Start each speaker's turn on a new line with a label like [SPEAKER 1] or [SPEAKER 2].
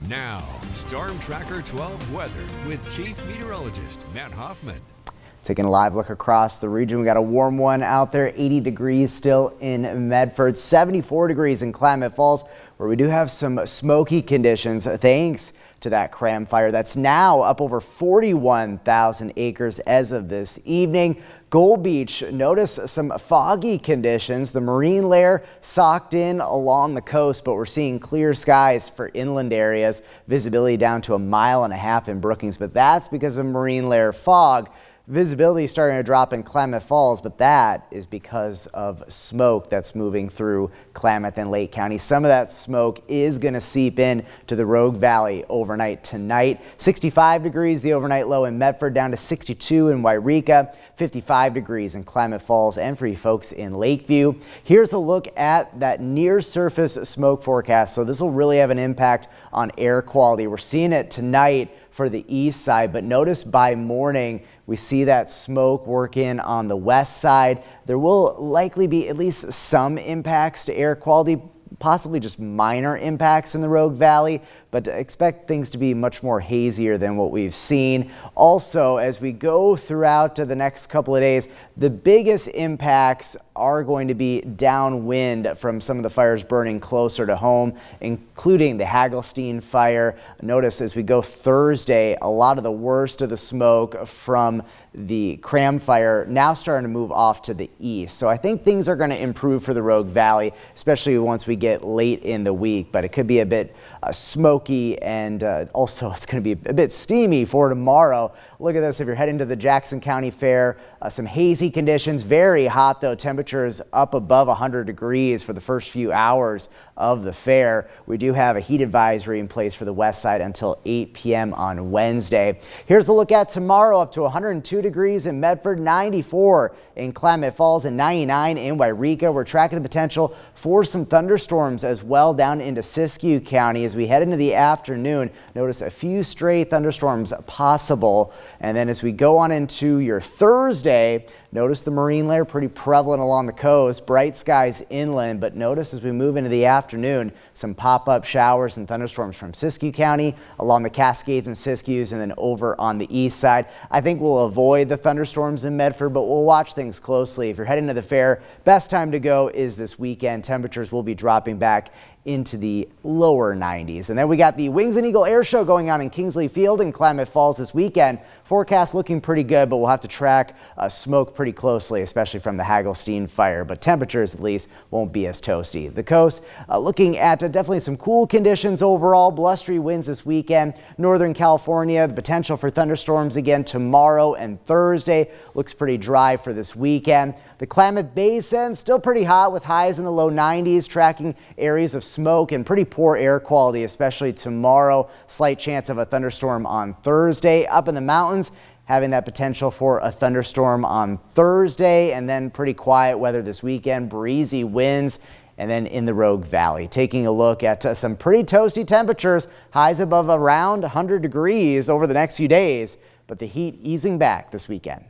[SPEAKER 1] Now, Storm Tracker 12 weather with Chief Meteorologist Matt Hoffman.
[SPEAKER 2] Taking a live look across the region, we got a warm one out there, 80 degrees still in Medford, 74 degrees in Klamath Falls, where we do have some smoky conditions thanks to that cram fire that's now up over 41,000 acres as of this evening. Gold Beach, notice some foggy conditions. The marine layer socked in along the coast, but we're seeing clear skies for inland areas. Visibility down to 1.5 miles in Brookings, but that's because of marine layer fog. Visibility starting to drop in Klamath Falls, but that is because of smoke that's moving through Klamath and Lake County. Some of that smoke is going to seep in to the Rogue Valley overnight tonight. 65 degrees, the overnight low in Medford, down to 62 in Wairika, 55 degrees in Klamath Falls, and for you folks in Lakeview. Here's a look at that near surface smoke forecast. So this will really have an impact on air quality. We're seeing it tonight for the east side, but notice by morning we see that smoke work in on the west side. There will likely be at least some impacts to air quality, possibly just minor impacts in the Rogue Valley, but expect things to be much more hazier than what we've seen. Also, as we go throughout the next couple of days, the biggest impacts are going to be downwind from some of the fires burning closer to home, including the Hagglestein fire. Notice as we go Thursday, a lot of the worst of the smoke from the Cram fire now starting to move off to the east. So I think things are going to improve for the Rogue Valley, especially once we get late in the week, but it could be a bit smoky, and also it's going to be a bit steamy for tomorrow. Look at this. If you're heading to the Jackson County Fair, some hazy conditions, very hot though. Temperatures up above 100 degrees for the first few hours of the fair. We do have a heat advisory in place for the west side until 8 p.m. on Wednesday. Here's a look at tomorrow, up to 102 degrees in Medford, 94 in Klamath Falls, and 99 in Wairika. We're tracking the potential for some thunderstorms as well down into Siskiyou County as we head into the afternoon. Notice a few stray thunderstorms possible. And then as we go on into your Thursday, notice the marine layer pretty prevalent along the coast, bright skies inland, but notice as we move into the afternoon, some pop-up showers and thunderstorms from Siskiyou County along the Cascades and Siskiyous, and then over on the east side. I think we'll avoid the thunderstorms in Medford, but we'll watch things closely. If you're heading to the fair, best time to go is this weekend. Temperatures will be dropping back into the lower 90s. And then we got the Wings and Eagle Air Show going on in Kingsley Field in Klamath Falls this weekend. Forecast looking pretty good, but we'll have to track smoke pretty closely, especially from the Hagglestein fire. But temperatures at least won't be as toasty. The coast looking at definitely some cool conditions overall. Blustery winds this weekend. Northern California, the potential for thunderstorms again tomorrow and Thursday. Looks pretty dry for this weekend. The Klamath Basin still pretty hot with highs in the low 90s, tracking areas of smoke and pretty poor air quality, especially tomorrow. Slight chance of a thunderstorm on Thursday. Up in the mountains, having that potential for a thunderstorm on Thursday, and then pretty quiet weather this weekend, breezy winds. And then in the Rogue Valley, taking a look at some pretty toasty temperatures, highs above around 100 degrees over the next few days, but the heat easing back this weekend.